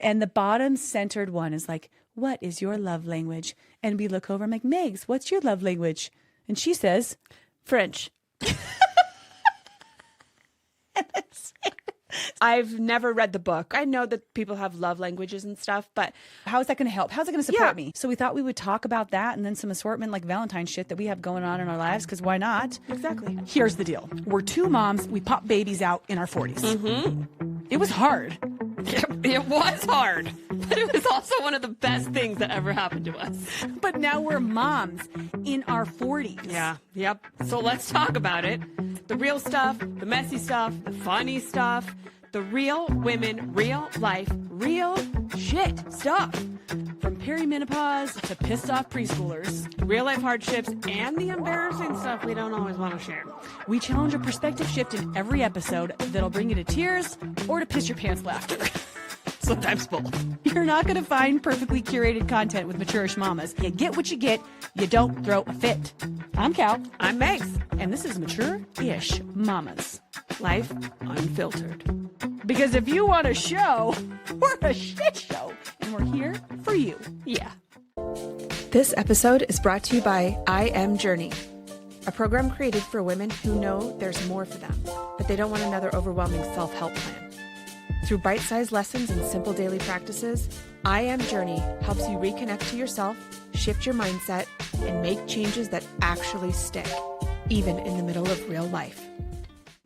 And the bottom centered one is like, what is your love language? And we look over, I'm like, Megs, what's your love language? And she says, French. I've never read the book. I know that people have love languages and stuff, but how is that going to help? How's it going to support me? So we thought we would talk about that and then some assortment like Valentine shit that we have going on in our lives, because why not? Exactly. Here's the deal. We're two moms. We pop babies out in our 40s. Mm-hmm. It was hard. It was hard, but it was also one of the best things that ever happened to us. But now we're moms in our 40s. Yeah, yep. So let's talk about it. The real stuff, the messy stuff, the funny stuff, the real women, real life, real shit stuff. From perimenopause to pissed off preschoolers. Real life hardships and the embarrassing stuff we don't always want to share. We challenge a perspective shift in every episode that'll bring you to tears or to piss your pants laughter. Sometimes both. You're not going to find perfectly curated content with mature-ish mamas. You get what you get. You don't throw a fit. I'm Cal. I'm Megs. And this is Mature-ish Mamas. Life unfiltered. Because if you want a show, we're a shit show. And we're here for you. Yeah. This episode is brought to you by I Am Journey, a program created for women who know there's more for them, but they don't want another overwhelming self-help plan. Through bite-sized lessons and simple daily practices, I Am Journey helps you reconnect to yourself, shift your mindset, and make changes that actually stick, even in the middle of real life.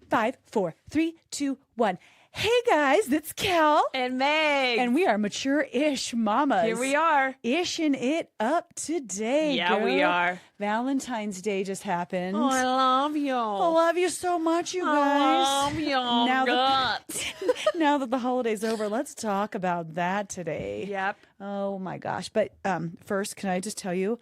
5, 4, 3, 2, 1. Hey guys, it's Cal. And Meg. And we are mature-ish mamas. Here we are. Ishing it up today, Yeah, girl. we are. Valentine's Day just happened. Oh, I love you. I love you so much, you guys. I love you. Now that the holiday's over, let's talk about that today. Yep. Oh my gosh. But first, can I just tell you,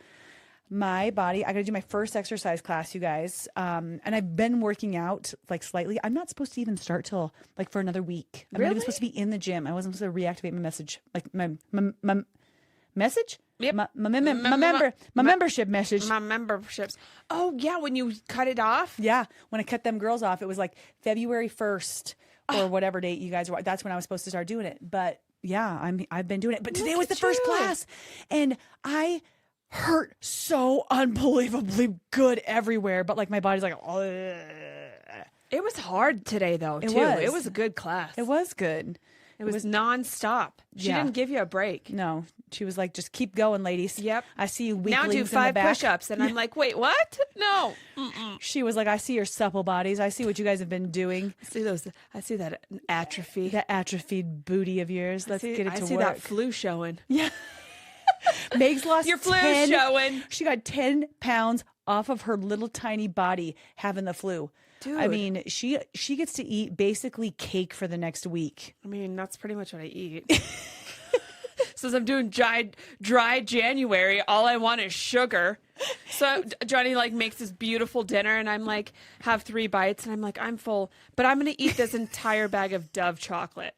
my body, I got to do my first exercise class, you guys. And I've been working out like slightly. I'm not supposed to even start till like for another week. I'm not even supposed to be in the gym. I wasn't supposed to reactivate my message, like my message? Yep. My membership message. My memberships. Oh, yeah, when you cut it off? Yeah, when I cut them girls off, it was like February 1st or whatever date you guys were. That's when I was supposed to start doing it. But yeah, I've been doing it. But today was the first class, and I hurt so unbelievably good everywhere. But like my body's like, ugh. It was hard today, though, too. It was a good class. It was good. It was nonstop. She didn't give you a break. No. She was like, just keep going, ladies. Yep. I see you weaklings now do 5 push-ups. And I'm like, wait, what? No. Mm-mm. She was like, I see your supple bodies. I see what you guys have been doing. I see that atrophy. That atrophied booty of yours. Let's get it to work. I see that flu showing. Yeah. Megs lost your flu showing. She got 10 pounds off of her little tiny body having the flu. Dude. I mean, she gets to eat basically cake for the next week. I mean, that's pretty much what I eat. Since I'm doing dry January, all I want is sugar. So Johnny like makes this beautiful dinner, and I'm like, have 3 bites, and I'm like, I'm full, but I'm going to eat this entire bag of Dove chocolate.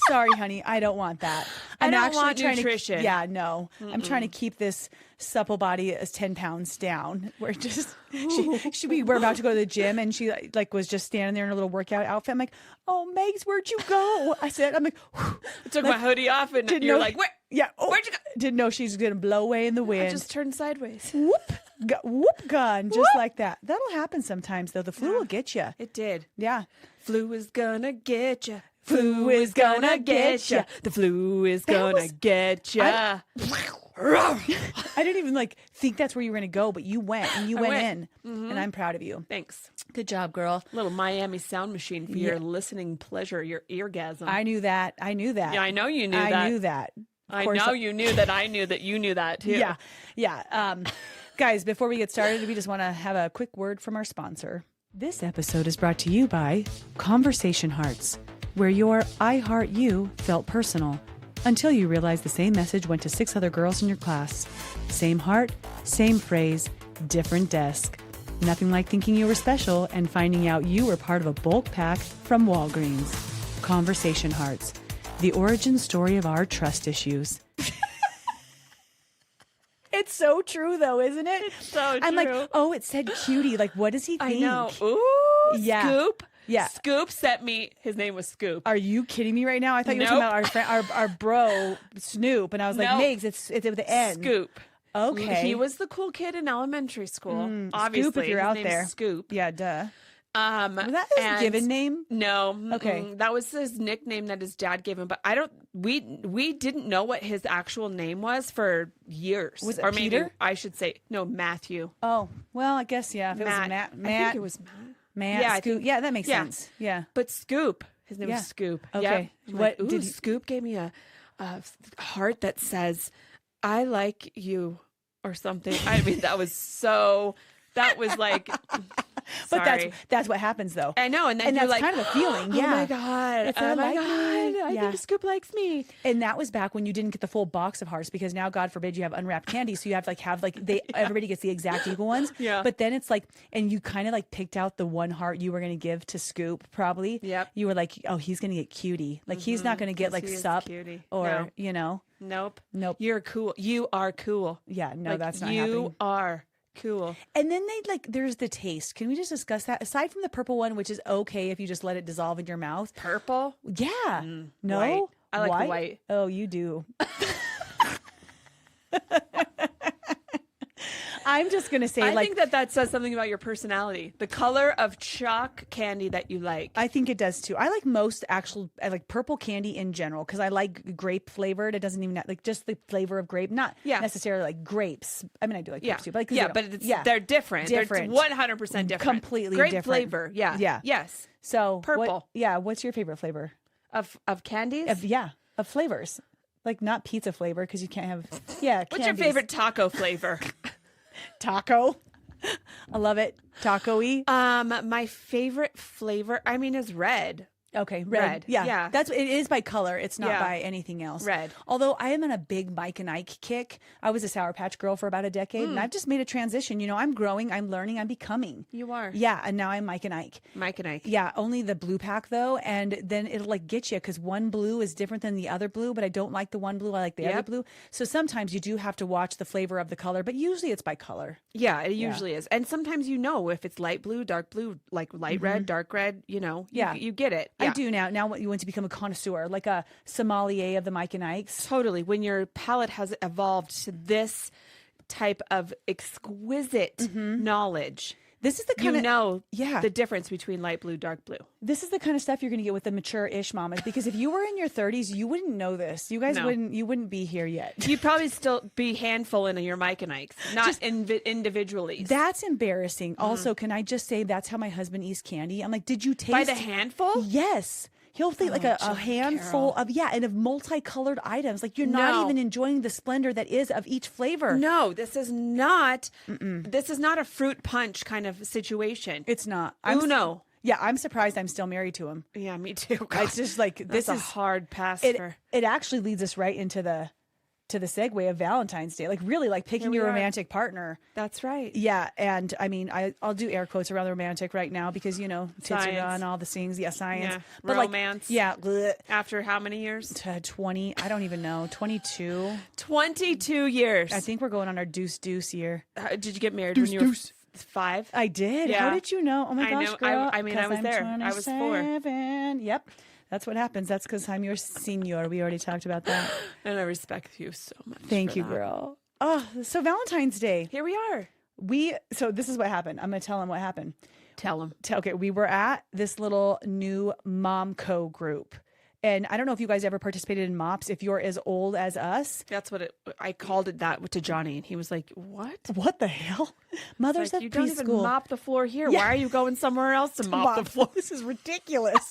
Sorry, honey, I don't want that. I don't actually want trying nutrition. Yeah, no. Mm-mm. I'm trying to keep this supple body as 10 pounds down. We're just we're about to go to the gym, and she like was just standing there in her little workout outfit. I'm like, oh, Megs, where'd you go? I like, I took my hoodie off, and you're like, where? Yeah. Oh, where'd you go? Didn't know she's gonna blow away in the wind. I just turned sideways. Whoop gun, just like that. That'll happen sometimes, though. The flu will get you. It did. Yeah. Flu is gonna get you. Flu is gonna get you. The flu is gonna get you. I didn't even like think that's where you were gonna go, but you went and you went in, and I'm proud of you. Thanks. Good job, girl. Little Miami sound machine for your listening pleasure, your eargasm. I knew that. Yeah, I know you knew that. I knew that. I know you knew that. I knew that you knew that too. Yeah. Guys, before we get started, we just want to have a quick word from our sponsor. This episode is brought to you by Conversation Hearts, where your I Heart You felt personal until you realized the same message went to 6 other girls in your class. Same heart, same phrase, different desk. Nothing like thinking you were special and finding out you were part of a bulk pack from Walgreens. Conversation Hearts, the origin story of our trust issues. It's so true, though, isn't it? It's so true. I'm like, oh, it said cutie. Like, what does he think? I know. Ooh, yeah. scoop. Yeah. Scoop sent me. His name was Scoop. Are you kidding me right now? I thought you were talking about our friend, our bro Snoop, and I was like, Nope. Megs, it's with the N. Scoop. Okay. He was the cool kid in elementary school. Obviously, Scoop, if you're his out name's there. Scoop. Yeah, duh. Was that his given name? No. Okay. That was his nickname that his dad gave him. But I don't. We didn't know what his actual name was for years. Was it or maybe Peter? I should say no, Matthew. Oh, well, I guess yeah. If it was Matt. Matt, I think it was Matt. Matt, Yeah, I Scoop. think- Yeah, that makes yeah. sense. Yeah. But Scoop, his name Yeah. was Scoop. Okay. Yep. I'm What like, did ooh, he- Scoop gave me a heart that says, "I like you," or something. I mean, that was so. That was like. But sorry. that's what happens though. I know, and then and you're that's like, kind of a feeling. Yeah. Oh my god! It's Oh not my like god! me. I Yeah. think Scoop likes me. And that was back when you didn't get the full box of hearts, because now, God forbid, you have unwrapped candy, so you have to have they everybody gets the exact equal ones. Yeah. But then it's like, and you kind of like picked out the one heart you were going to give to Scoop. Probably. Yep. You were like, oh, he's going to get cutie. Like he's not going to get like he is sup cutie. or No. Nope. Nope. You're cool. You are cool. Yeah. No, Like, that's not you happening. are cool. And then there's the taste. Can we just discuss that? Aside from the purple one, which is okay if you just let it dissolve in your mouth. Purple. Yeah. No. white. I like the white. Oh, you do. I'm just going to say, I like, think that says something about your personality. The color of chalk candy that you like. I think it does too. I like purple candy in general because I like grape flavored. It doesn't even like just the flavor of grape, not necessarily like grapes. I mean, I do like grapes too, but they're different. Different. They're 100% different. Completely grape different. flavor. Yeah. Yeah. Yes. So Purple. What's your favorite flavor Of candies? of flavors? Like not pizza flavor because you can't have. Yeah. What's your favorite taco flavor? Taco. I love it. Taco-y. My favorite flavor, I mean, is red. Okay, Red. Yeah, Yeah. it is by color. It's not Yeah. by anything else. Red. Although I am on a big Mike and Ike kick. I was a Sour Patch Girl for about a decade, and I've just made a transition. You know, I'm growing, I'm learning, I'm becoming. You are. Yeah, and now I'm Mike and Ike. Mike and Ike. Yeah, only the blue pack though, and then it'll like get you because one blue is different than the other blue, but I don't like the one blue. I like the other blue. So sometimes you do have to watch the flavor of the color, but usually it's by color. Yeah, it usually is. And sometimes you know if it's light blue, dark blue, like light red, dark red, you know, you get it. I Yeah. do now. Now you want to become a connoisseur, like a sommelier of the Mike and Ikes. Totally. When your palate has evolved to this type of exquisite knowledge, This is the kind you of know yeah. the difference between light blue, dark blue. This is the kind of stuff you're going to get with the mature-ish mamas, because if you were in your 30s, you wouldn't know this. You guys No. wouldn't be here yet. You'd probably still be handful in your Mike and Ikes, not individually. That's embarrassing. Also, can I just say that's how my husband eats candy? I'm like, did you taste By the handful? Yes. He'll think like a handful of and of multicolored items. Like you're not even enjoying the splendor that is of each flavor. No, this is not. This is not a fruit punch kind of situation. It's not. Uno. Yeah, I'm surprised I'm still married to him. Yeah, me too. It's just like That's this a is hard pass it. for. It actually leads us right into the segue of Valentine's Day. Like really, like picking your romantic partner. That's right. Yeah, and I mean, I'll do air quotes around the romantic right now because you know tits are on all the things. Yeah, science. Yeah. But Romance. Like, bleh, After how many years? 20. I don't even know. 22. 22 years. I think we're going on our deuce year. Did you get married when you were 5? I did. Yeah. How did you know? Oh my I gosh, know. girl. I mean, I 'Cause was I'm there. I was 4. 27. Yep. That's what happens. That's because I'm your senior. We already talked about that. And I respect you so much. Thank for you, that. girl. Oh, so Valentine's Day. Here we are. So this is what happened. I'm going to tell them what happened. Tell them. Okay, we were at this little new Momco group. And I don't know if you guys ever participated in MOPS, if you're as old as us. That's what I called it that to Johnny, and he was like, "What? What the hell? Mothers Like, of you preschool. don't even mop the floor here. Yeah. Why are you going somewhere else to mop the floor?" This is ridiculous.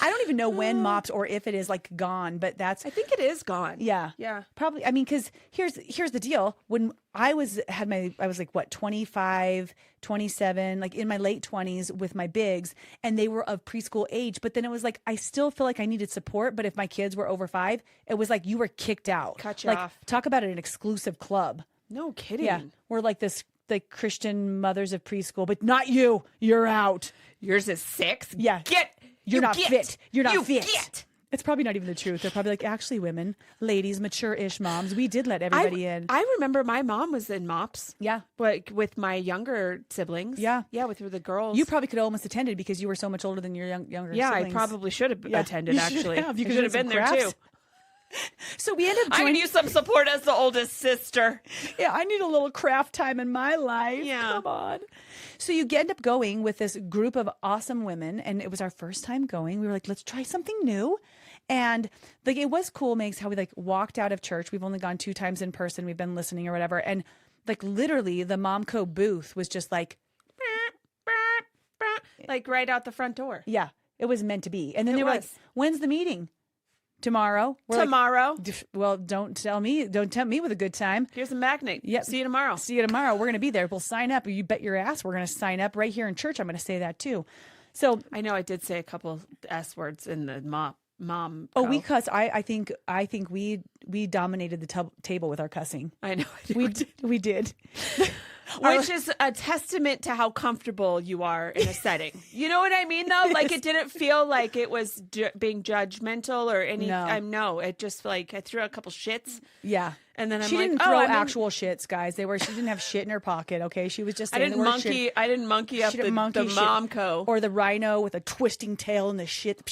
I don't even know when MOPS or if it is like gone, but that's I think it is gone. yeah. Yeah. Probably. I mean, because here's the deal. When I was like what 25, 27, like in my late 20s with my bigs, and they were of preschool age. But then it was like I still feel like I needed support. But if my kids were over 5, it was like you were kicked out. Cut you like, off. Talk about an exclusive club. No kidding. Yeah, we're like this like Christian mothers of preschool, but not you. You're out. Yours is 6. Yeah. Get. You're you not get. fit. You're not you fit. Get. It's probably not even the truth. They're probably like, actually, women, ladies, mature-ish moms, we did let everybody in. I remember my mom was in MOPS. Yeah. Like with my younger siblings. Yeah. Yeah, with the girls. You probably could have almost attended because you were so much older than your younger siblings. I probably should have attended, You actually. You should have been there, too. So we ended up I joining. need some support as the oldest sister. Yeah, I need a little craft time in my life. Yeah. Come on. So you end up going with this group of awesome women, and it was our first time going. We were like, let's try something new. And like it was cool, Megs, how we like walked out of church. We've only gone 2 times in person. We've been listening or whatever. And like literally the Momco booth was just like right out the front door. yeah, it was meant to be. And then they were like, when's the meeting? Tomorrow. We're tomorrow. Like, well, don't tempt me with a good time. Here's a magnet. Yep. See you tomorrow. See you tomorrow. We're going to be there. We'll sign up. You bet your ass we're going to sign up right here in church. I'm going to say that too. So I know I did say a couple S words in the mom. Oh, we cuss. I think we dominated the table with our cussing. I know. We did. Which is a testament to how comfortable you are in a setting. You know what I mean, though? Like, it didn't feel like it was being judgmental or any. No, it just like I threw a couple shits. Yeah. And then she didn't throw actual shits, guys. She didn't have shit in her pocket. Okay, she was just. I didn't monkey up the Momco or the rhino with a twisting tail and the shit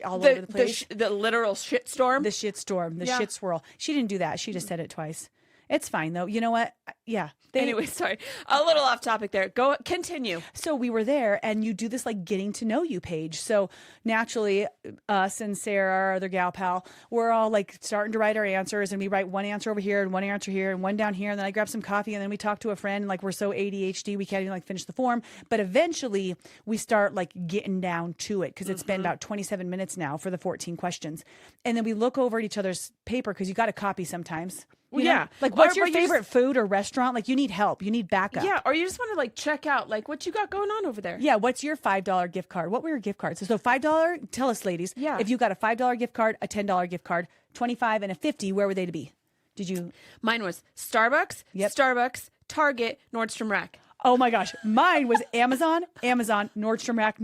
all over the place. The literal shit storm. The shit storm. The shit swirl. She didn't do that. She just said it twice. It's fine though. You know what? Yeah. Anyway, sorry. A little off topic there. Go continue. So we were there and you do this like getting to know you page. So naturally us and Sarah, our other gal pal, we're all like starting to write our answers and we write one answer over here and one answer here and one down here. And then I grab some coffee and then we talk to a friend and like we're so ADHD we can't even like finish the form. But eventually we start like getting down to it because it's been about 27 minutes now for the 14 questions. And then we look over at each other's paper because you got to copy sometimes. You know? Like what's your favorite food or restaurant? Like you need help. You need backup. Yeah. Or you just want to like check out like what you got going on over there. Yeah. What's your $5 gift card? What were your gift cards? So $5, tell us ladies. Yeah. If you got a $5 gift card, a $10 gift card, 25 and a 50, where were they to be? Did you? Mine was Starbucks, Starbucks, Target, Nordstrom Rack. Oh my gosh. Mine was Amazon, Nordstrom Rack.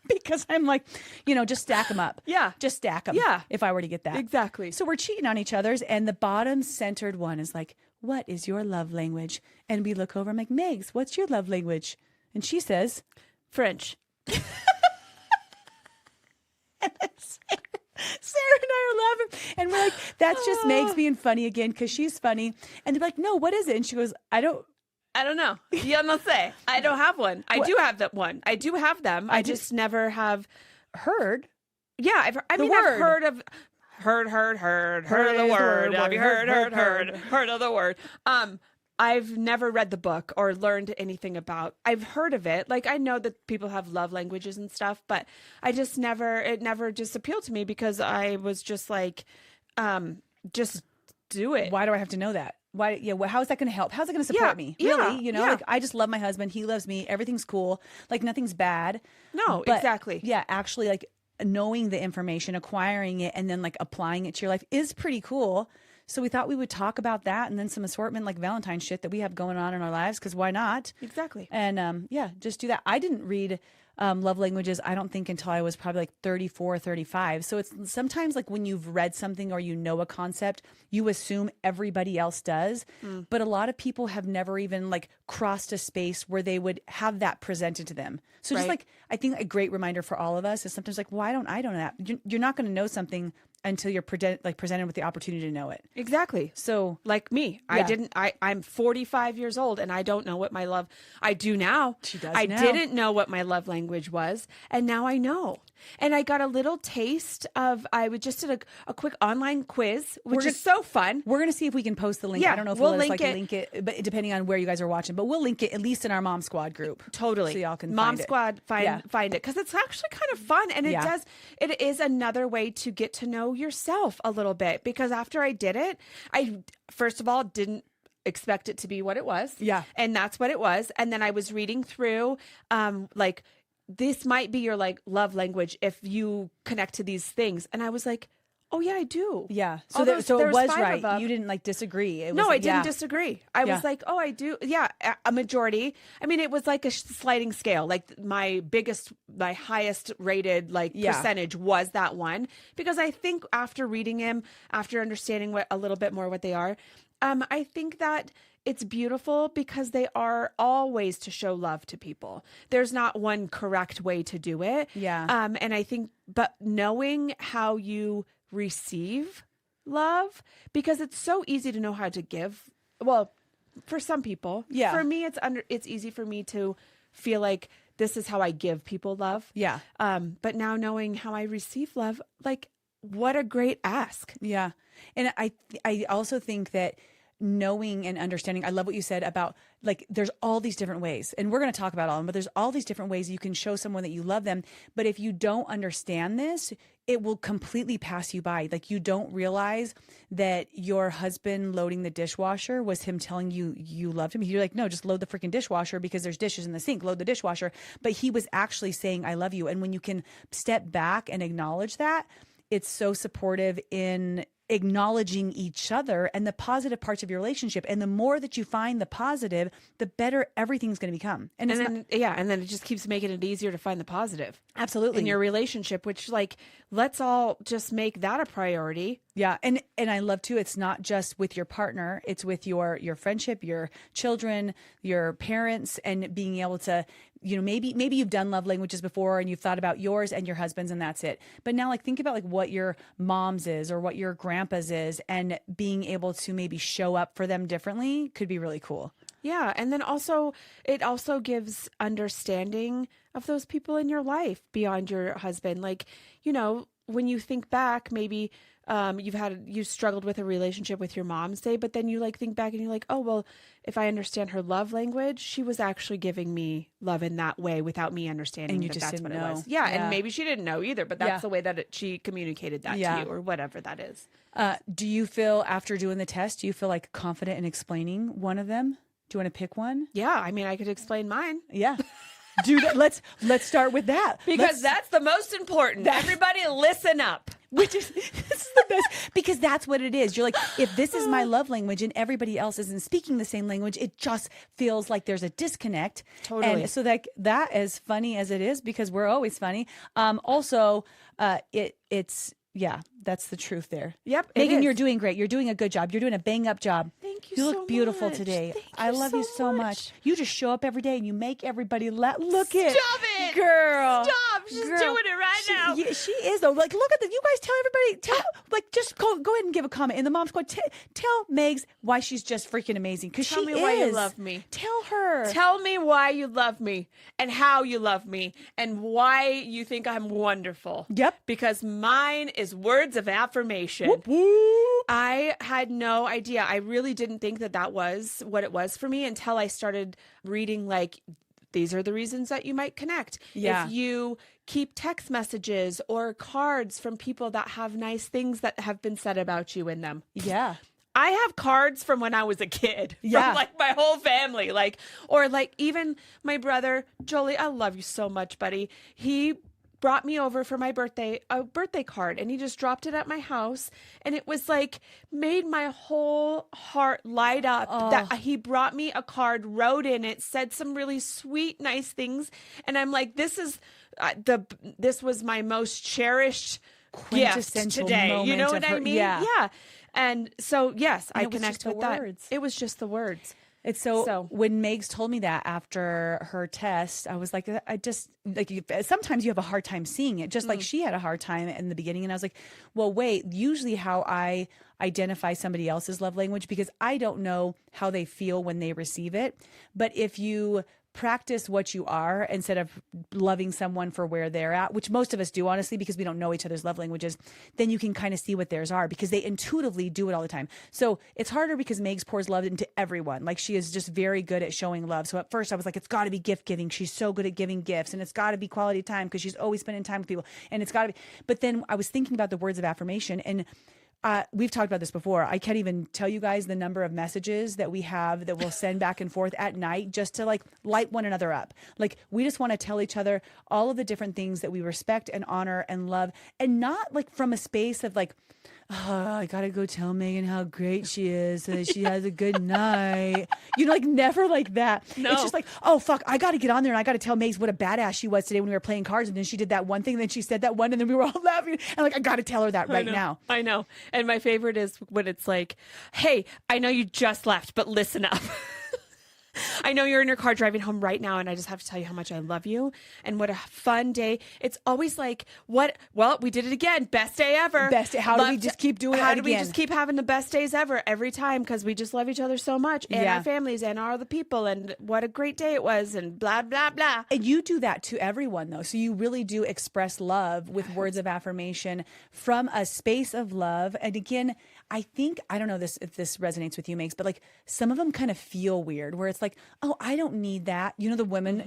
Because I'm like, just stack them up. Yeah. Just stack them. Yeah. If I were to get that. Exactly. So we're cheating on each other's. And the bottom centered one is like, what is your love language? And we look over. I'm like, Megs, what's your love language? And she says, French. and Sarah and I are laughing. And we're like, that's just Megs being funny again because she's funny. And they're like, no, what is it? And she goes, I don't know. Yo no sé. I don't have one. I do have that one. I do have them. I just never have heard. Yeah, I've heard of the word. Have you heard of the word? I've never read the book or learned anything about. I've heard of it. Like I know that people have love languages and stuff, but it never just appealed to me because I was just like, just do it. Why do I have to know that? Why? Yeah. Well, how is that going to help? How's it going to support me? Really? Like I just love my husband. He loves me. Everything's cool. Like nothing's bad. No, but, exactly. Yeah. Actually, like knowing the information, acquiring it, and then like applying it to your life is pretty cool. So we thought we would talk about that and then some assortment like Valentine shit that we have going on in our lives because why not? Exactly. And just do that. I didn't read love languages, I don't think, until I was probably like 34 or 35. So it's sometimes like when you've read something or you know a concept, you assume everybody else does. But a lot of people have never even like crossed a space where they would have that presented to them. So just like, I think a great reminder for all of us is sometimes like, why don't I know that? You're not going to know something until you're presented with the opportunity to know it. Exactly. So like me, I'm 45 years old and I don't know what I do now. She does I now. didn't know what my love language was. And now I know. And I got a little taste of, I just did a quick online quiz, which is so fun. We're going to see if we can post the link. Yeah, I don't know if we'll link it, but depending on where you guys are watching, but we'll link it at least in our Mom Squad group. Totally. So y'all can Mom find Squad, it. find it. Because it's actually kind of fun. And it is another way to get to know yourself a little bit. Because after I did it, I, first of all, didn't expect it to be what it was. Yeah. And that's what it was. And then I was reading through, this might be your like love language if you connect to these things. And I was like, Oh yeah, I do. Yeah. So, All those- so there it was was 5 right. of them. You didn't like disagree. It No, was, I didn't yeah. disagree. I Yeah. was like, oh, I do. Yeah, a majority. I mean, it was like a sliding scale. Like my highest rated percentage was that one, because I think after reading him, after understanding a little bit more what they are, I think that it's beautiful because they are all ways to show love to people. There's not one correct way to do it. Yeah. And I think, but knowing how you receive love, because it's so easy to know how to give. Well, for some people, Yeah. For me, it's easy for me to feel like this is how I give people love. Yeah. But now knowing how I receive love, like, what a great ask. Yeah. And I also think that knowing and understanding, I love what you said about like, there's all these different ways, and we're going to talk about all of them, but there's all these different ways you can show someone that you love them. But if you don't understand this, it will completely pass you by. Like, you don't realize that your husband loading the dishwasher was him telling you you loved him. You're like, no, just load the freaking dishwasher because there's dishes in the sink, load the dishwasher. But he was actually saying, I love you. And when you can step back and acknowledge that, it's so supportive in acknowledging each other and the positive parts of your relationship. And the more that you find the positive, the better everything's going to become. And then it just keeps making it easier to find the positive. Absolutely. In your relationship, which, like, let's all just make that a priority. Yeah. And I love too, it's not just with your partner, it's with your friendship, your children, your parents, and being able to, you know, maybe you've done love languages before and you've thought about yours and your husband's and that's it. But now, like, think about like what your mom's is or what your grandpa's is, and being able to maybe show up for them differently could be really cool. Yeah. And then it also gives understanding of those people in your life beyond your husband. Like, you know, when you think back, maybe you've struggled with a relationship with your mom, say, but then you like think back and you're like, oh, well, if I understand her love language, she was actually giving me love in that way without me understanding And you that just that's didn't what know. it was. Yeah, Yeah. and maybe she didn't know either, but that's the way that she communicated that Yeah. to you, or whatever that is. Do you feel, after doing the test, do you feel like confident in explaining one of them? Do you want to pick one? Yeah, I mean, I could explain mine. Yeah. Dude, let's start with that. Because that's the most important. Everybody listen up. This is the best, because that's what it is. You're like, if this is my love language and everybody else isn't speaking the same language, it just feels like there's a disconnect. Totally. And so that as funny as it is, because we're always funny. Also, it's yeah, that's the truth there. Yep, it Megan, is. you're doing great. You're doing a good job. You're doing a bang up job. Thank you You so look beautiful much. today. Thank I you love so you so much. much. You just show up every day and you make everybody laugh. Look it. Stop it. Girl. Stop. She's Girl. doing it right now. Yeah, she is though. Like, look at that. You guys tell everybody, just go ahead and give a comment in the mom squad. Tell Megs why she's just freaking amazing. Because she Tell me why you love me. Tell her. Tell me why you love me and how you love me and why you think I'm wonderful. Yep. Because mine is words of affirmation. Whoop, whoop. I had no idea. I really didn't think that was what it was for me until I started reading, like, these are the reasons that you might connect. Yeah. If you keep text messages or cards from people that have nice things that have been said about you in them. Yeah. I have cards from when I was a kid. Yeah. From like my whole family. Or even my brother, Jolie, I love you so much, buddy. He brought me over for my birthday, a birthday card, and he just dropped it at my house. And it was like, made my whole heart light up that he brought me a card, wrote in it, said some really sweet, nice things. And I'm like, this was my most cherished gift Quintessential today. You moment know of what her- I mean? yeah. Yeah. And so, yes, I it was connect just the with that. words. It was just the words. It's so when Megs told me that after her test, I was like, I just like, sometimes you have a hard time seeing it, just like she had a hard time in the beginning. And I was like, well, wait, usually how I identify somebody else's love language, because I don't know how they feel when they receive it. But if you practice what you are instead of loving someone for where they're at, which most of us do, honestly, because we don't know each other's love languages, then you can kind of see what theirs are, because they intuitively do it all the time. So it's harder because Megs pours love into everyone. Like, she is just very good at showing love. So at first I was like, it's got to be gift giving. She's so good at giving gifts, and it's got to be quality time because she's always spending time with people, and it's got to be. But then I was thinking about the words of affirmation, and we've talked about this before. I can't even tell you guys the number of messages that we have that we'll send back and forth at night just to like light one another up. Like we just want to tell each other all of the different things that we respect and honor and love, and not like from a space of like, oh, I gotta go tell Megan how great she is so that she has a good night. You know, like never like that. No. It's just like, oh fuck, I gotta get on there and I gotta tell Megs what a badass she was today when we were playing cards, and then she did that one thing, and then she said that one, and then we were all laughing. And like, I gotta tell her that right now. I know. And my favorite is when it's like, hey, I know you just left, but listen up. I know you're in your car driving home right now, and I just have to tell you how much I love you and what a fun day. It's always like, what? Well, we did it again. Best day ever. Best day. How do we just keep doing it again? How do we just keep having the best days ever every time? Because we just love each other so much, and our families and all the people, and what a great day it was, and blah, blah, blah. And you do that to everyone, though. So you really do express love with words of affirmation from a space of love. And again, I think, I don't know if this resonates with you, Megs, but like some of them kind of feel weird where it's like, oh, I don't need that. You know, the woman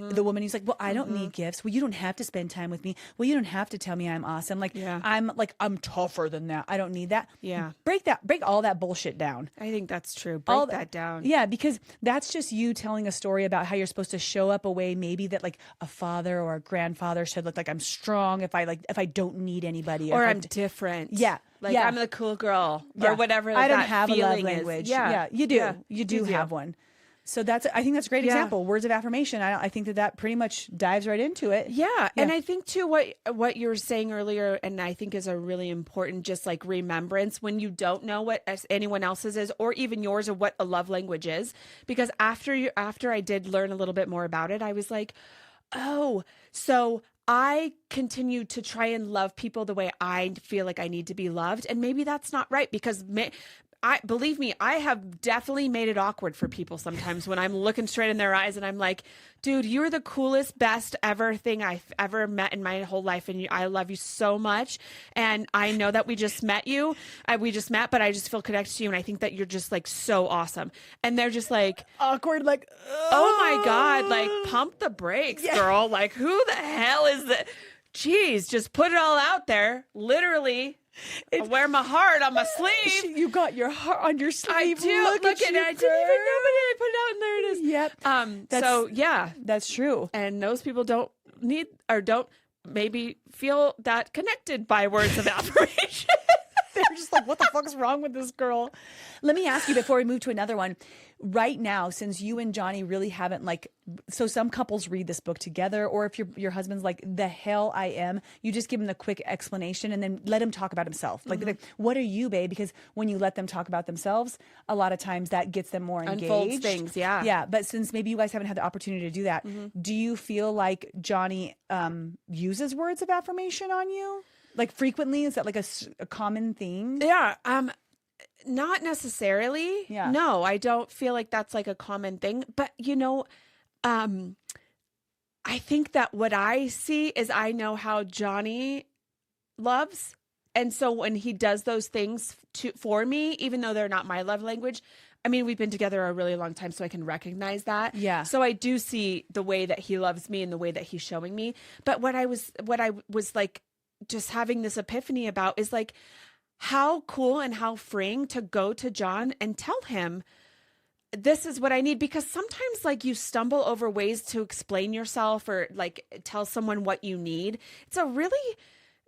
who's like, well, I don't need gifts. Well, you don't have to spend time with me. Well, you don't have to tell me I'm awesome. Like, I'm tougher than that. I don't need that. Yeah. Break all that bullshit down. I think that's true. Break that down. Yeah, because that's just you telling a story about how you're supposed to show up a way maybe that like a father or a grandfather should look like I'm strong if I don't need anybody. Or I'm different. Yeah. Like I'm the cool girl or whatever. I don't that have a love feeling language. Is. Yeah. You do. Yeah. You do have one. So I think that's a great example. Words of affirmation. I think that pretty much dives right into it. Yeah. And I think too, what you were saying earlier, and I think is a really important, just like remembrance when you don't know what anyone else's is, or even yours, or what a love language is. Because after I did learn a little bit more about it, I was like, oh, so I continue to try and love people the way I feel like I need to be loved. And maybe that's not right, because believe me, I have definitely made it awkward for people sometimes when I'm looking straight in their eyes and I'm like, dude, you're the coolest, best ever thing I've ever met in my whole life. And I love you so much. And I know that we just met, but I just feel connected to you. And I think that you're just like so awesome. And they're just like awkward, like, oh my God, like pump the brakes, girl. Like, who the hell is that? Jeez, just put it all out there. Literally. I wear my heart on my sleeve. You got your heart on your sleeve. I do. Look at it. I didn't even know, but I put it out and there it is. Yep. So yeah, that's true. And those people don't maybe feel that connected by words of affirmation. They're just like, what the fuck's wrong with this girl? Let me ask you before we move to another one. Right now, since you and Johnny really haven't so some couples read this book together, or if your husband's like, the hell I am, you just give him the quick explanation and then let him talk about himself. Like, what are you, babe? Because when you let them talk about themselves, a lot of times that gets them more engaged. Unfolds things, yeah. Yeah, but since maybe you guys haven't had the opportunity to do that, do you feel like Johnny uses words of affirmation on you? Like frequently? Is that like a common thing? Yeah. Not necessarily. Yeah. No, I don't feel like that's like a common thing. But I think that what I see is I know how Johnny loves. And so when he does those things for me, even though they're not my love language, I mean, we've been together a really long time, so I can recognize that. Yeah. So I do see the way that he loves me and the way that he's showing me. But what I was like, just having this epiphany about is like how cool and how freeing to go to John and tell him this is what I need, because sometimes like you stumble over ways to explain yourself or like tell someone what you need. It's a really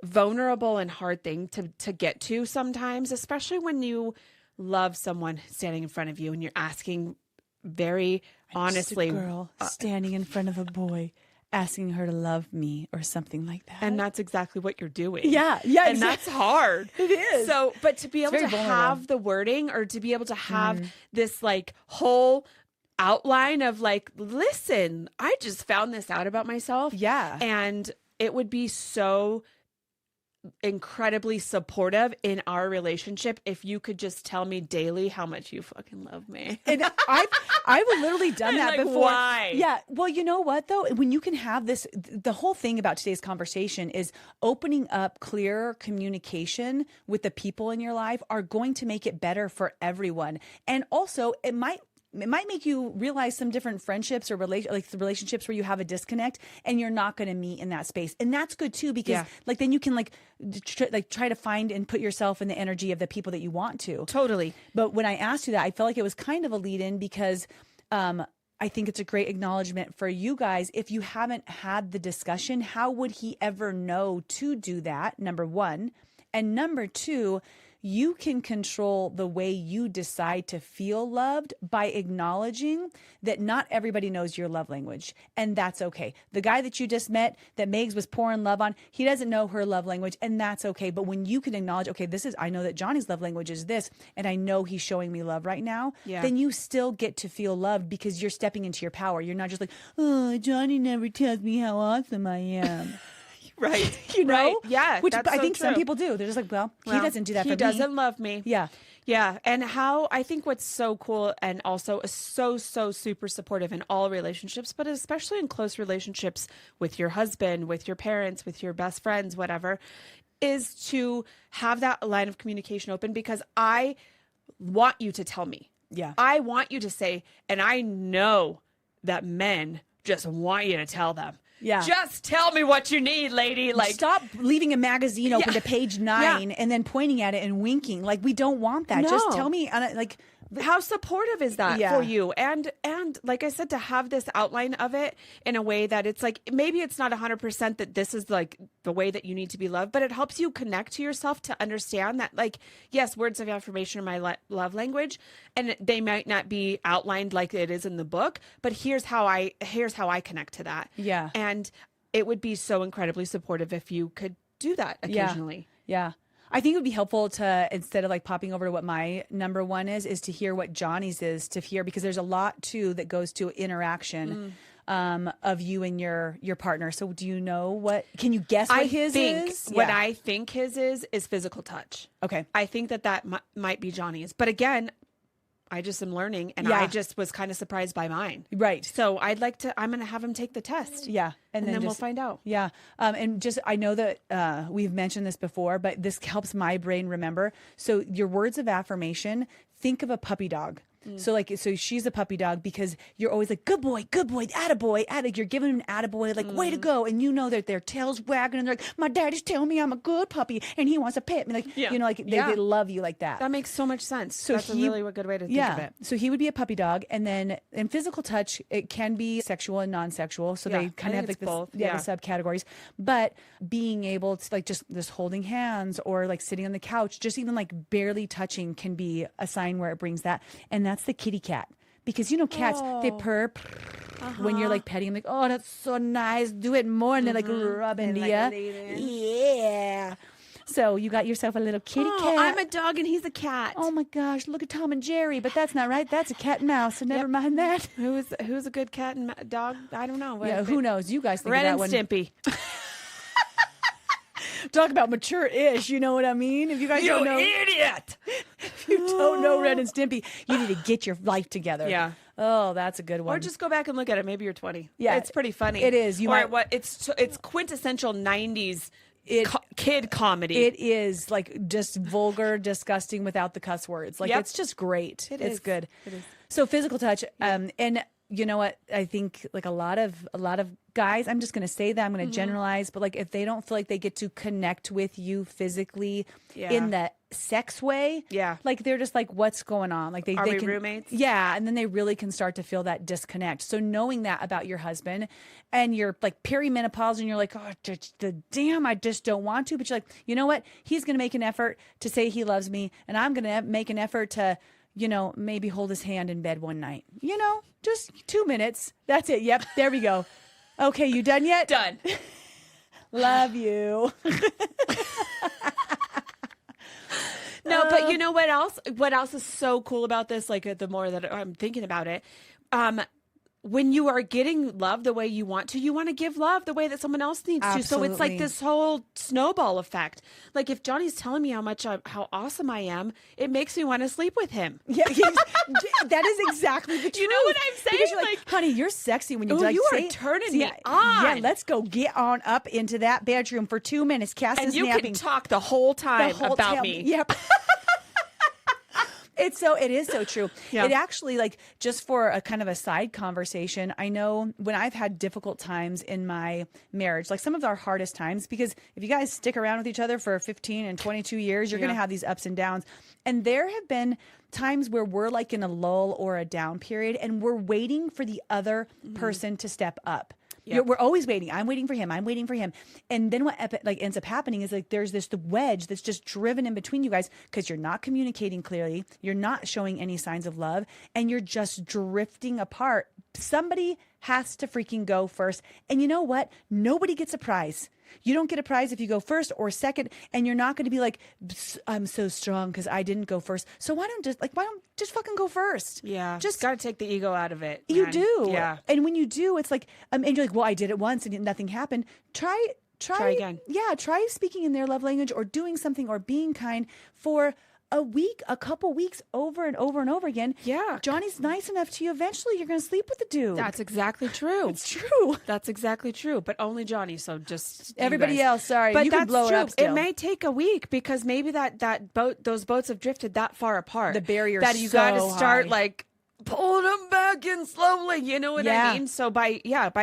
vulnerable and hard thing to get to sometimes, especially when you love someone standing in front of you and you're asking very honestly, just a girl standing in front of a boy asking her to love me or something like that. And that's exactly what you're doing. Yeah. And that's hard. It is. So, but to be able to vulnerable. have the wording, or to be able to have this like whole outline of like, listen, I just found this out about myself. Yeah. And it would be so incredibly supportive in our relationship if you could just tell me daily how much you fucking love me. And I've literally done that like, before. Why? Yeah. Well, you know what though? When you can have this, the whole thing about today's conversation is opening up clear communication with the people in your life are going to make it better for everyone. And also it might it might make you realize some different friendships or the relationships where you have a disconnect and you're not going to meet in that space. And that's good too, because like then you can try to find and put yourself in the energy of the people that you want to. Totally. But when I asked you that, I felt like it was kind of a lead in because I think it's a great acknowledgement for you guys. If you haven't had the discussion, how would he ever know to do that? Number one. And number two, you can control the way you decide to feel loved by acknowledging that not everybody knows your love language. And that's okay. The guy that you just met that Megs was pouring love on, he doesn't know her love language, and that's okay. But when you can acknowledge, okay, I know that Johnny's love language is this, and I know he's showing me love right now, then you still get to feel loved because you're stepping into your power. You're not just like, oh, Johnny never tells me how awesome I am. Right. You know? Right. Yeah. Which that's I so think true. some people do. They're just like, well, he doesn't do that for me. He doesn't love me. Yeah. Yeah. And I think what's so cool and also so super supportive in all relationships, but especially in close relationships with your husband, with your parents, with your best friends, whatever, is to have that line of communication open, because I want you to tell me. Yeah. I want you to say, and I know that men just want you to tell them. Yeah. Just tell me what you need, lady. Like, stop leaving a magazine open to page 9 and then pointing at it and winking. Like, we don't want that. No. Just tell me, like, how supportive is that for you? And like I said, to have this outline of it in a way that it's like, maybe it's not 100% that this is like the way that you need to be loved, but it helps you connect to yourself to understand that, like, yes, words of affirmation are my love language, and they might not be outlined like it is in the book, but here's how I connect to that. Yeah. And it would be so incredibly supportive if you could do that occasionally. Yeah. I think it would be helpful to, instead of like popping over to what my number one is to hear what Johnny's is, to hear, because there's a lot too that goes to interaction of you and your partner. So do you know can you guess what his is? What I think his is physical touch. Okay. I think that might be Johnny's. But again, I just am learning, and I just was kind of surprised by mine. Right. So I'm going to have him take the test. Yeah. And then we'll find out. Yeah. And just, I know that we've mentioned this before, but this helps my brain remember. So your words of affirmation, think of a puppy dog. So she's a puppy dog because you're always like, good boy, attaboy, you're giving him an attaboy, like, way to go. And you know that their tail's wagging and they're like, my daddy's telling me I'm a good puppy and he wants to pet me. Like, you know, like they love you like that. That makes so much sense. So that's a really good way to think of it. So he would be a puppy dog. And then in physical touch, it can be sexual and non-sexual. So they kind of have like both. the subcategories. But being able to like just holding hands or like sitting on the couch, just even like barely touching can be a sign where it brings that. And that's the kitty cat. Because, you know, cats, they purr when you're like petting them, like, oh, that's so nice. Do it more. And they're like rubbing you. Yeah. So you got yourself a little kitty cat. I'm a dog and he's a cat. Oh my gosh, look at Tom and Jerry. But that's not right. That's a cat and mouse. So never mind that. Who's a good cat and dog? I don't know. Yeah, who knows? You guys think Ren of that and one. Stimpy. Talk about mature-ish, you know what I mean? If you guys don't know, idiot! If you don't know Ren and Stimpy, you need to get your life together. Yeah. Oh, that's a good one. Or just go back and look at it. Maybe you're 20. Yeah, it's pretty funny. It is. It's quintessential 90s kid comedy. It is like just vulgar, disgusting without the cuss words. Like it's just great. It's good. It is. So physical touch, and you know what? I think like a lot of guys, I'm just going to say that, I'm going to generalize, but like if they don't feel like they get to connect with you physically in the sex way, like they're just like, what's going on? Like they can, roommates? Yeah, and then they really can start to feel that disconnect. So knowing that about your husband, and you're like perimenopause, and you're like, oh, damn, I just don't want to, but you're like, you know what? He's going to make an effort to say he loves me, and I'm going to make an effort to, you know, maybe hold his hand in bed one night. You know, just 2 minutes. That's it. Yep, there we go. Okay, you done yet? Done. Love you. No, but you know what else? What else is so cool about this? Like the more that I'm thinking about it, when you are getting love the way you want to give love the way that someone else needs to. So it's like this whole snowball effect. Like if Johnny's telling me how awesome I am, it makes me want to sleep with him. Yeah, that is exactly the truth. You know what I'm saying? Because you're like, honey, you're sexy when you like you say are turning me on. Yeah, let's go get on up into that bedroom for 2 minutes. Cass is and you napping. can talk the whole time about me. Yep. It is so true. Yeah. It actually, like, just for a kind of a side conversation, I know when I've had difficult times in my marriage, like some of our hardest times, because if you guys stick around with each other for 15 and 22 years, you're going to have these ups and downs. And there have been times where we're like in a lull or a down period and we're waiting for the other person to step up. Yep. We're always waiting. I'm waiting for him. I'm waiting for him. And then what ends up happening is like there's the wedge that's just driven in between you guys because you're not communicating clearly. You're not showing any signs of love and you're just drifting apart. Somebody has to freaking go first. And you know what? Nobody gets a prize. You don't get a prize if you go first or second, and you're not going to be like, I'm so strong because I didn't go first. So why don't just fucking go first? Yeah. Just got to take the ego out of it. You man. do. Yeah. And when you do, it's like, and you're like, well, I did it once and nothing happened. Try again. Yeah. Try speaking in their love language or doing something or being kind for a week, a couple weeks, over and over and over again. Yeah. Johnny's nice enough to you. Eventually you're going to sleep with the dude. That's exactly true. It's true. That's exactly true. But only Johnny. So just everybody else. Sorry. But you that's can blow true. it up still. It may take a week because maybe those boats have drifted that far apart. The barrier that you so got to start high. like pulling them back in slowly. You know what Yeah. I mean? So by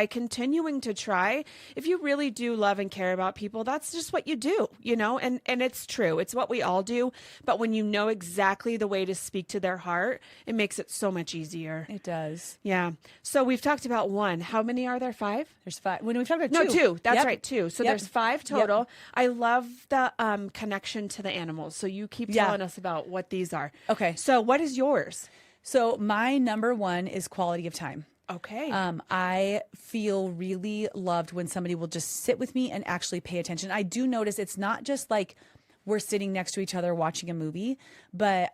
continuing to try, if you really do love and care about people, that's just what you do, you know? And it's true. It's what we all do. But when you know exactly the way to speak to their heart, it makes it so much easier. It does. Yeah. So we've talked about one. How many are there? 5? There's 5. When we talked about No, 2. That's Yep. right, 2. So Yep. there's 5 total. Yep. I love the connection to the animals. So you keep telling us about what these are. Okay. So what is yours? So my number 1 is quality of time. Okay. I feel really loved when somebody will just sit with me and actually pay attention. I do notice it's not just like we're sitting next to each other watching a movie, but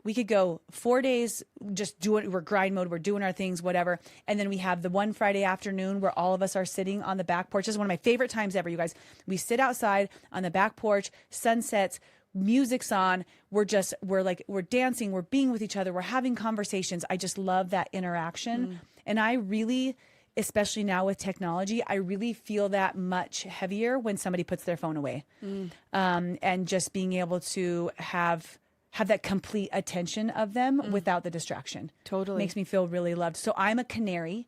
we could go 4 days just we're grind mode, we're doing our things, whatever. And then we have the one Friday afternoon where all of us are sitting on the back porch. This is one of my favorite times ever, you guys. We sit outside on the back porch, sunsets, music's on, we're dancing, we're being with each other, we're having conversations. I just love that interaction. And I really, especially now with technology, I really feel that much heavier when somebody puts their phone away. And just being able to have that complete attention of them without the distraction. Totally. Makes me feel really loved. So I'm a canary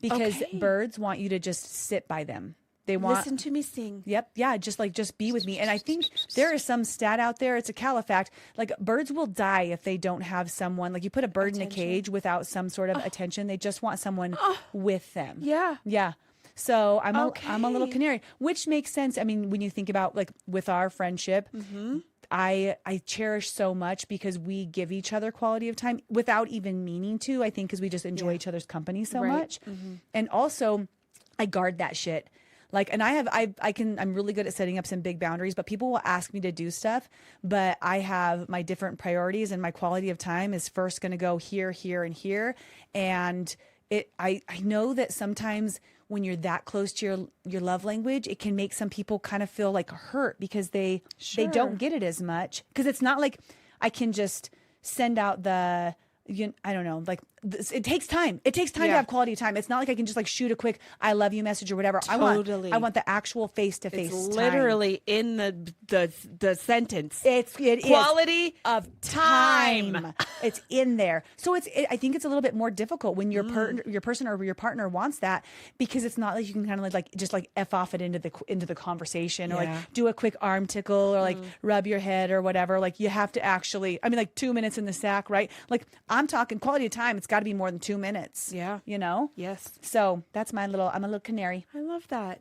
because birds want you to just sit by them. They want listen to me sing. Yep. Yeah. Just be with me. And I think there is some stat out there. It's a califact. Like birds will die if they don't have someone, like you put a bird in a cage without some sort of attention. They just want someone with them. Yeah. Yeah. So I'm a little canary, which makes sense. I mean, when you think about like with our friendship, I cherish so much because we give each other quality of time without even meaning to, I think, because we just enjoy each other's company so much. And also I guard that shit. Like, and I'm really good at setting up some big boundaries, but people will ask me to do stuff, but I have my different priorities and my quality of time is first going to go here, here, and here. And I know that sometimes when you're that close to your love language, it can make some people kind of feel like hurt because they don't get it as much. Because it's not like I can just send out I don't know, like it takes time. It takes time to have quality time. It's not like I can just like shoot a quick "I love you" message or whatever. Totally. I want the actual face to face. It's literally in the sentence. It quality of time. It's in there. So I think it's a little bit more difficult when your person or your partner wants that, because it's not like you can kind of like just like F off it into the conversation or like do a quick arm tickle or like rub your head or whatever. Like you have to actually, I mean, like 2 minutes in the sack, right? Like I'm talking quality of time. It's got to be more than 2 minutes. Yeah. You know? Yes. So that's I'm a little canary. I love that.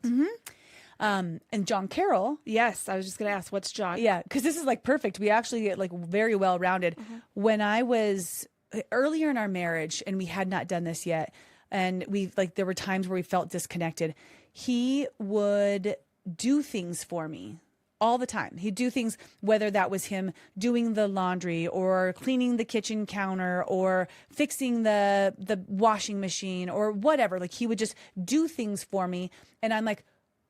And John Carroll. Yes. I was just going to ask, what's John? Yeah. Because this is like perfect. We actually get like very well rounded. When I was earlier in our marriage and we had not done this yet, and there were times where we felt disconnected, he would do things for me. All the time. He'd do things, whether that was him doing the laundry or cleaning the kitchen counter or fixing the washing machine or whatever. Like he would just do things for me. And I'm like,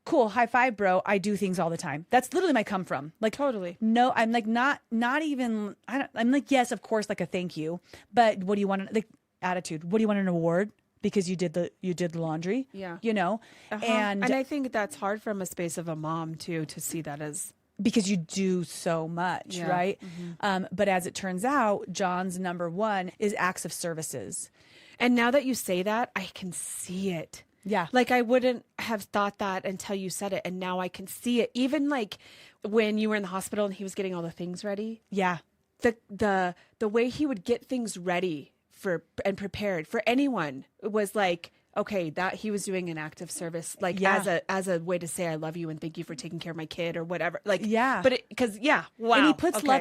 cool, high five, bro. I do things all the time. That's literally my come from. Like, totally. No, I'm like, not even, I'm like, yes, of course, like a thank you. But what do you want? Like attitude. What do you want, an award? Because you did the laundry, yeah, you know, and I think that's hard from a space of a mom too, to see that as because you do so much, right? But as it turns out, John's number one is acts of services. And now that you say that, I can see it. Yeah. Like I wouldn't have thought that until you said it. And now I can see it. Even like when you were in the hospital and he was getting all the things ready. Yeah. The way he would get things ready and prepared for anyone was like, okay, that he was doing an act of service, like as a way to say I love you and thank you for taking care of my kid or whatever. Like, but wow. And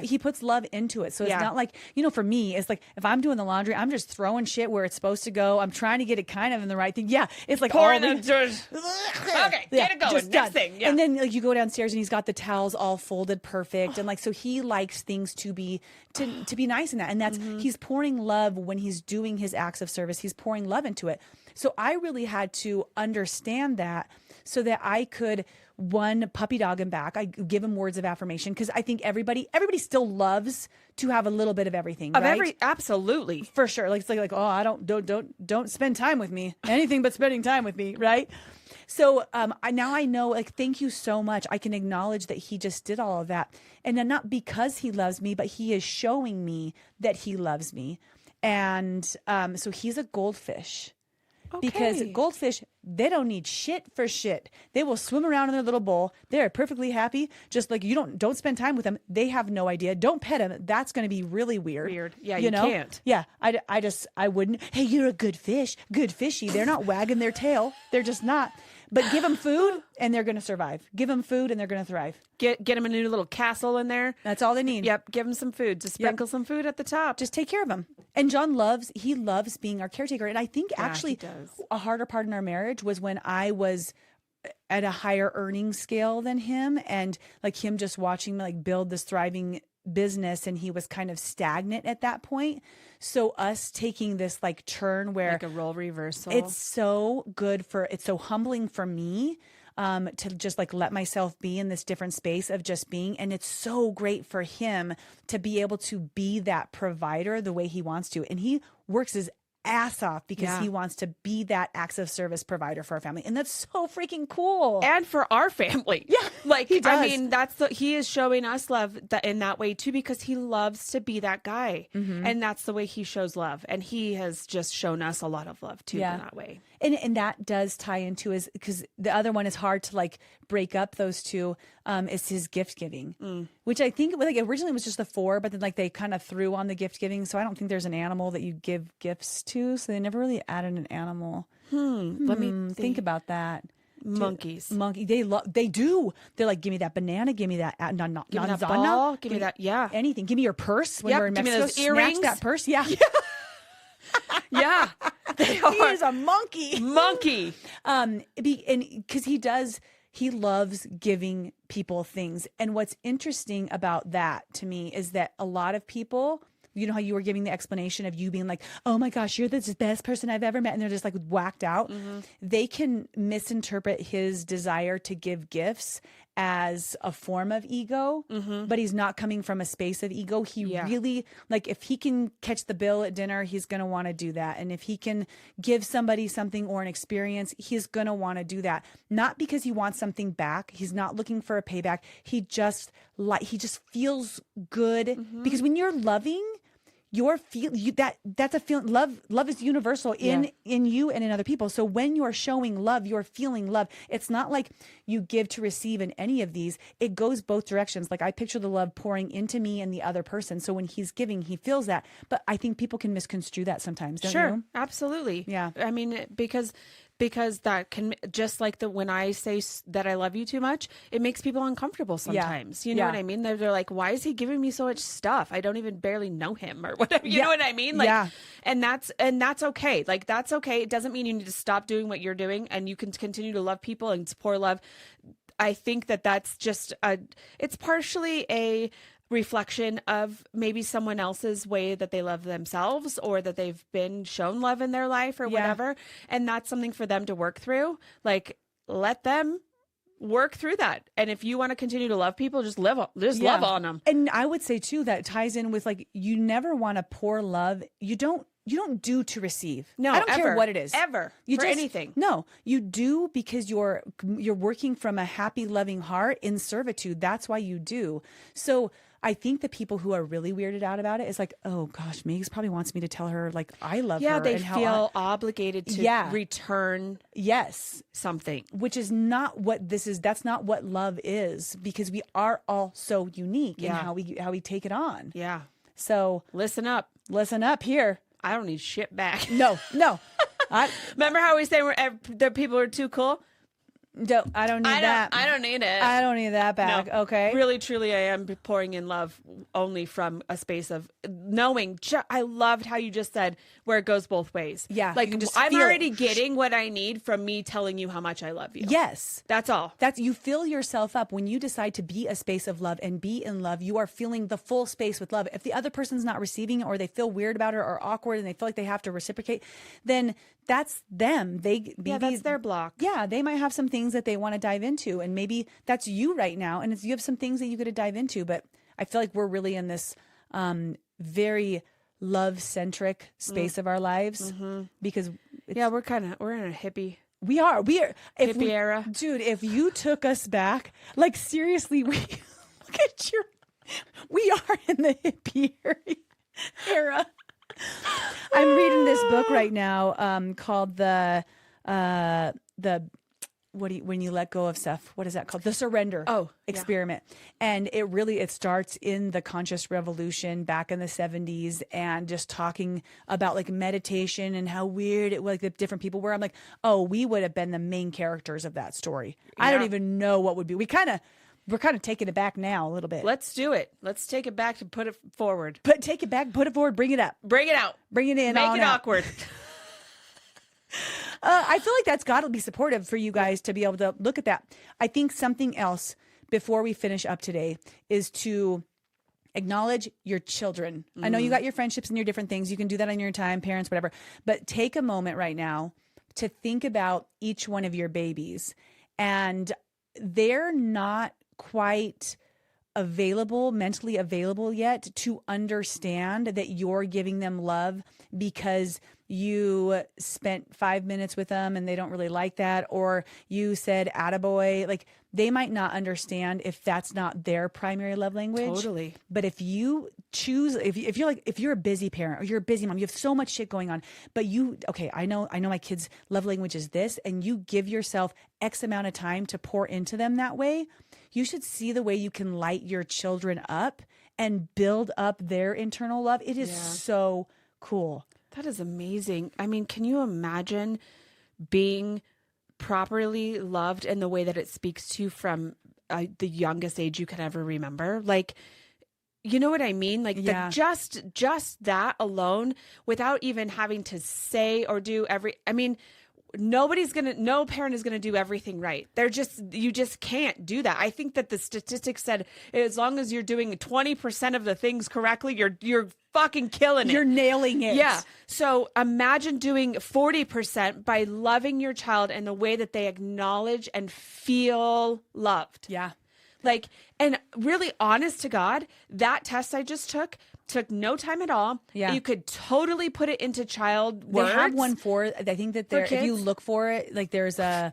he puts love into it. So it's not like, for me, it's like if I'm doing the laundry, I'm just throwing shit where it's supposed to go. I'm trying to get it kind of in the right thing. Yeah, it's like okay, get it going. Next thing. Yeah. And then like you go downstairs and he's got the towels all folded perfect, and like so he likes things to be nice in that, and that's he's pouring love when he's doing his acts of service. He's pouring love into it. So I really had to understand that so that I could, one, puppy dog him back. I give him words of affirmation because I think everybody still loves to have a little bit of everything, right? Absolutely. For sure. Like, it's like, oh, don't spend time with me. Anything but spending time with me, right? So now I know, like, thank you so much. I can acknowledge that he just did all of that. And then not because he loves me, but he is showing me that he loves me. And so he's a goldfish. Okay. Because goldfish, they don't need shit for shit. They will swim around in their little bowl. They are perfectly happy. Just like you don't spend time with them. They have no idea. Don't pet them. That's going to be really weird. Yeah, you can't. Yeah, I wouldn't. Hey, you're a good fish. Good fishy. They're not wagging their tail. They're just not. But give them food and they're going to survive. Give them food and they're going to thrive. Get them a new little castle in there. That's all they need. Yep. Give them some food. Just sprinkle some food at the top. Just take care of them. And John loves being our caretaker. And I think actually a harder part in our marriage was when I was at a higher earning scale than him, and like him just watching me like build this thriving business, and he was kind of stagnant at that point. So us taking this like turn where like a role reversal, it's so humbling for me to just like let myself be in this different space of just being. And it's so great for him to be able to be that provider the way he wants to. And he works his ass off because he wants to be that acts of service provider for our family. And that's so freaking cool. And for our family. Yeah. Like, he does. I mean, he is showing us love in that way too, because he loves to be that guy. And that's the way he shows love. And he has just shown us a lot of love too in that way. And that does tie into his, because the other one is hard to like break up those two, is his gift giving, which I think like originally was just the 4, but then like they kind of threw on the gift giving. So I don't think there's an animal that you give gifts to. So they never really added an animal. Let me think about that. Monkeys. They do. They're like, give me that banana, give me that give me that ball, give me that anything. Give me your purse when we're in Mexico. Give me those earrings. Snatch that purse. Yeah. Yeah. He is a monkey. And because he loves giving people things. And what's interesting about that to me is that a lot of people, you know how you were giving the explanation of you being like, oh my gosh, you're the best person I've ever met. And they're just like whacked out. They can misinterpret his desire to give gifts as a form of ego, but he's not coming from a space of ego. He really, like, if he can catch the bill at dinner, he's going to want to do that. And if he can give somebody something or an experience, he's going to want to do that. Not because he wants something back. He's not looking for a payback. He just feels good because when you're loving, that's a feeling. Love is universal in you and in other people. So when you're showing love, you're feeling love. It's not like you give to receive in any of these. It goes both directions. Like I picture the love pouring into me and the other person. So when he's giving, he feels that. But I think people can misconstrue that sometimes. Don't you? Absolutely. Yeah. I mean, because that can, just like when I say that I love you too much, it makes people uncomfortable sometimes. You know what I mean? They're like, why is he giving me so much stuff? I don't even barely know him or whatever. You know what I mean? Like, and that's okay. Like, that's okay. It doesn't mean you need to stop doing what you're doing, and you can continue to love people and pour love. I think that's just it's partially a reflection of maybe someone else's way that they love themselves, or that they've been shown love in their life or whatever. And that's something for them to work through. Like, let them work through that. And if you want to continue to love people, just love on them. And I would say too, that ties in with like, you never want to pour love. You don't you don't do to receive. No, I don't care ever. what it is. Ever. You For just, anything. No, you do because you're working from a happy, loving heart in servitude. That's why you do. So I think the people who are really weirded out about it is like, oh gosh, Megs probably wants me to tell her like I love her. Yeah, they and feel obligated to return something. Which is not what this is. That's not what love is, because we are all so unique in how we take it on. Yeah. So listen up here. I don't need shit back. No. Remember how we say the people are too cool? I don't need that. I don't need it. I don't need that back. No. Okay. Really, truly, I am pouring in love only from a space of knowing. I loved how you just said where it goes both ways. Yeah. Like I'm already getting what I need from me telling you how much I love you. Yes. That's all. You fill yourself up when you decide to be a space of love and be in love. You are filling the full space with love. If the other person's not receiving it, or they feel weird about it or awkward and they feel like they have to reciprocate, then that's them. That's their block. Yeah, they might have some things that they want to dive into, and maybe that's you right now, and you have some things that you got to dive into. But I feel like we're really in this very love-centric space of our lives because we're in a hippie. We are hippie era, dude. If you took us back, like seriously, we are in the hippie era. I'm reading this book right now called when you let go of stuff, what is that called? The Surrender Experiment. And it starts in the conscious revolution back in the 70s, and just talking about like meditation and how weird it was, like the different people were. I'm like, oh, we would have been the main characters of that story. Yeah. I don't even know what would be. We're kind of taking it back now a little bit. Let's do it. Let's take it back to put it forward. Take it back, put it forward, bring it up. Bring it out. Bring it in. Make it awkward. I feel like that's got to be supportive for you guys to be able to look at that. I think something else before we finish up today is to acknowledge your children. I know you got your friendships and your different things. You can do that on your time, parents, whatever. But take a moment right now to think about each one of your babies. And they're not quite mentally available yet to understand that you're giving them love because you spent 5 minutes with them and they don't really like that, or you said attaboy. Like, they might not understand if that's not their primary love language. Totally. But if you choose, if you're a busy parent or you're a busy mom, you have so much shit going on, but I know my kid's love language is this, and you give yourself X amount of time to pour into them that way, you should see the way you can light your children up and build up their internal love. It is so cool. That is amazing. I mean, can you imagine being properly loved in the way that it speaks to you from the youngest age you can ever remember? Like, you know what I mean? Like just that alone, without even having to say or do no parent is going to do everything right. You just can't do that. I think that the statistics said as long as you're doing 20% of the things correctly, you're fucking killing it. You're nailing it. Yeah. So imagine doing 40% by loving your child in the way that they acknowledge and feel loved. Yeah. Like, and really honest to God, that test I just took no time at all. Yeah. You could totally put it into child words. They have one I think that if you look for it, like there's so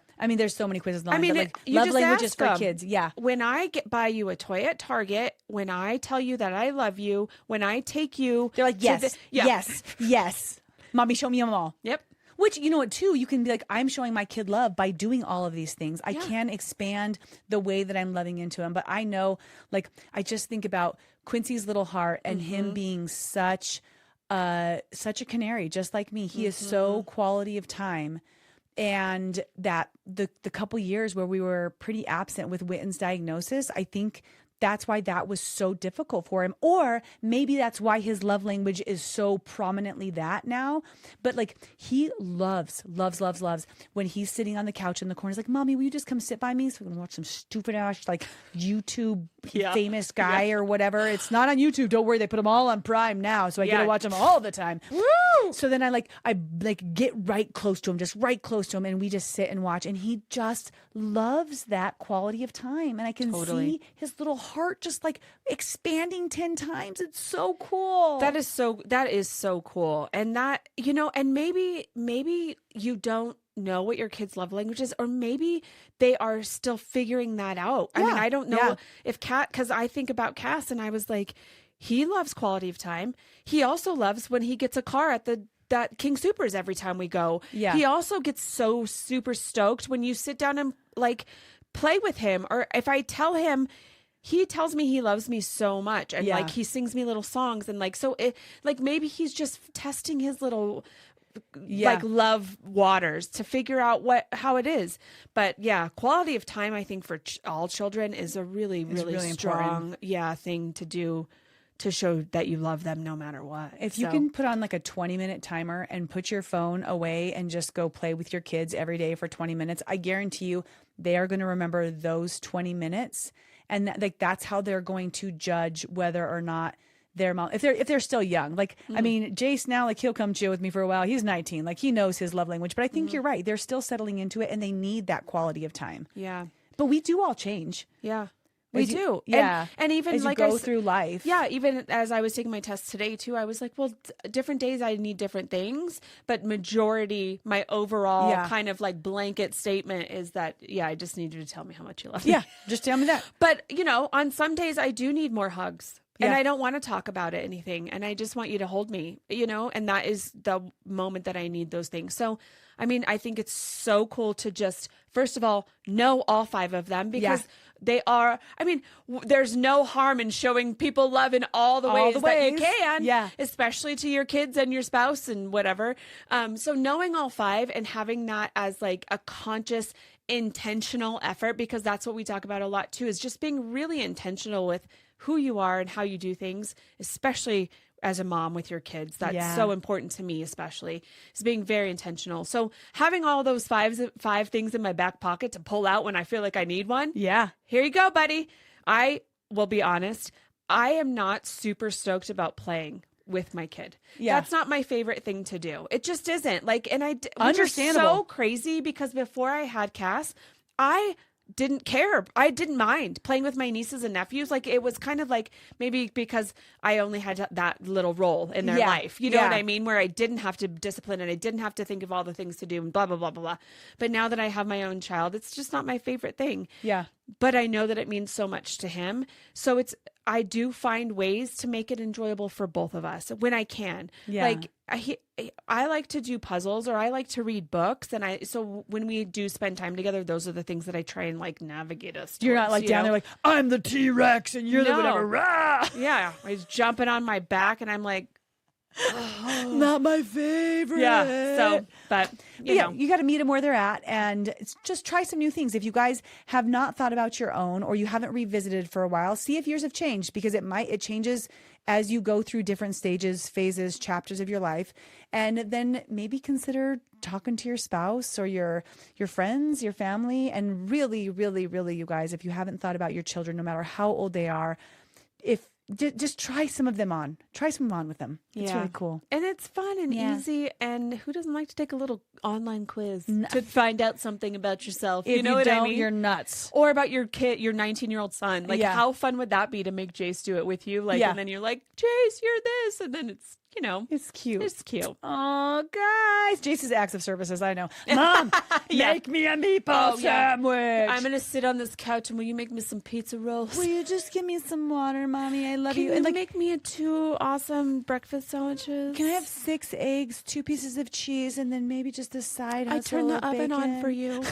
many quizzes online. But like love languages for kids. Yeah. When I buy you a toy at Target, when I tell you that I love you, when I take you. They're like, yes. Mommy, show me them all. Yep. Which, you know what, too, you can be like, I'm showing my kid love by doing all of these things. I can expand the way that I'm loving into him. But I know, like, I just think about Quincy's little heart and him being such a canary, just like me. He is so quality of time. And that the couple years where we were pretty absent with Witten's diagnosis, I think that's why that was so difficult for him. Or maybe that's why his love language is so prominently that now. But like, he loves when he's sitting on the couch in the corner. He's like, Mommy, will you just come sit by me so we can watch some stupid ass like YouTube famous guy or whatever. It's not on YouTube. Don't worry. They put them all on Prime now. So I get to watch them all the time. Woo! So then I get right close to him, just right close to him. And we just sit and watch. And he just loves that quality of time. And I can see his little heart just like expanding 10 times. It's so cool. That is so cool. And that, and maybe you don't know what your kids' love language is, or maybe they are still figuring that out. I mean, I don't know if because I think about Cass and I was like, he loves quality of time. He also loves when he gets a car at that King Soopers every time we go. Yeah. He also gets so super stoked when you sit down and like play with him. Or if I tell him, he tells me he loves me so much. And like he sings me little songs. And like, so it like maybe he's just testing his little like love waters to figure out how it is. But yeah, quality of time, I think for all children is a really strong thing to do, to show that you love them no matter what. If you can put on like a 20-minute timer and put your phone away and just go play with your kids every day for 20 minutes, I guarantee you they are going to remember those 20 minutes. And that's how they're going to judge whether or not their mom, if they're still young. Like, I mean, Jace now, like he'll come chill with me for a while. He's 19. Like he knows his love language, but I think you're right. They're still settling into it and they need that quality of time. Yeah. But we do all change. Yeah. We do. Yeah. And even as you like go through life. Yeah. Even as I was taking my test today too, I was like, well, different days I need different things, but majority, my overall kind of like blanket statement is that, I just need you to tell me how much you love me. Yeah. Just tell me that. But on some days I do need more hugs. And I don't want to talk about anything. And I just want you to hold me, and that is the moment that I need those things. So, I mean, I think it's so cool to just, first of all, know all 5 of them because they are, I mean, there's no harm in showing people love in all the ways that you can, especially to your kids and your spouse and whatever. So knowing all 5 and having that as like a conscious, intentional effort, because that's what we talk about a lot too, is just being really intentional with who you are and how you do things, especially as a mom with your kids. That's so important to me, especially, is being very intentional. So having all those 5 things in my back pocket to pull out when I feel like I need one. Yeah. Here you go, buddy. I will be honest. I am not super stoked about playing with my kid. Yeah. That's not my favorite thing to do. It just isn't. Like, and understandable. So crazy because before I had Cass, I didn't care. I didn't mind playing with my nieces and nephews. Like it was kind of like maybe because I only had that little role in their life. You know what I mean? Where I didn't have to discipline and I didn't have to think of all the things to do and blah, blah, blah, blah, blah. But now that I have my own child, it's just not my favorite thing. Yeah. But I know that it means so much to him. So I do find ways to make it enjoyable for both of us when I can. Yeah. Like I like to do puzzles or I like to read books. And so when we do spend time together, those are the things that I try and like navigate us towards. You're not like down there like, I'm the T-Rex and you're the whatever. Rah! Yeah. He's jumping on my back and I'm like, oh. Not my favorite. Yeah. So, but you know. You got to meet them where they're at and just try some new things. If you guys have not thought about your own or you haven't revisited for a while, see if yours have changed because it changes as you go through different stages, phases, chapters of your life. And then maybe consider talking to your spouse or your friends, your family. And really, really, really, you guys, if you haven't thought about your children, no matter how old they are, just try some of them on. Try some on with them. It's really cool. And it's fun and easy. And who doesn't like to take a little online quiz to find out something about yourself? If you know what I mean? You're nuts. Or about your kid, your 19-year-old son. Like, how fun would that be to make Jace do it with you? Like, and then you're like, Jace, you're this. And then it's, it's cute. It's cute. Oh, guys. Jace's acts of services, I know. Mom, make me a meatball sandwich. I'm going to sit on this couch and will you make me some pizza rolls? Will you just give me some water, Mommy? I love you. And like, make me 2 awesome breakfast sandwiches. Can I have 6 eggs, 2 pieces of cheese, and then maybe just a side hustle? I turned the oven on for you.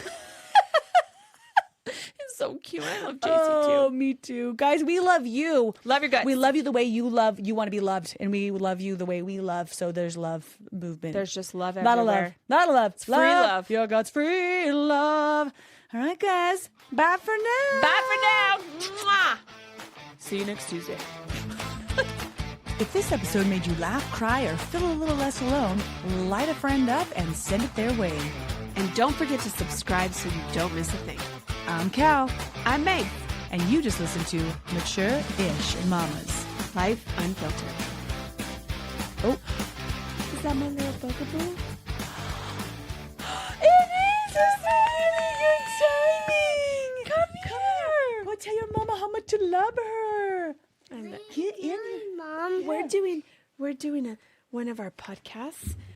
It's so cute. I love JC too. Oh, me too. Guys, we love you. Love your guts. We love you the way you want to be loved. And we love you the way we love. So there's love movement. There's just love everywhere. Not a love. Not a love. It's free love. Your God's free love. All right, guys. Bye for now. Bye for now. Mwah. See you next Tuesday. If this episode made you laugh, cry, or feel a little less alone, light a friend up and send it their way. And don't forget to subscribe so you don't miss a thing. I'm Cal. I'm Meg. And you just listened to Mature-ish Mamas. Life Unfiltered. Oh. Is that my little bugaboo? It is! It's really good timing! Come here! Go tell your mama how much to love her. Get in here. Mom. We're doing one of our podcasts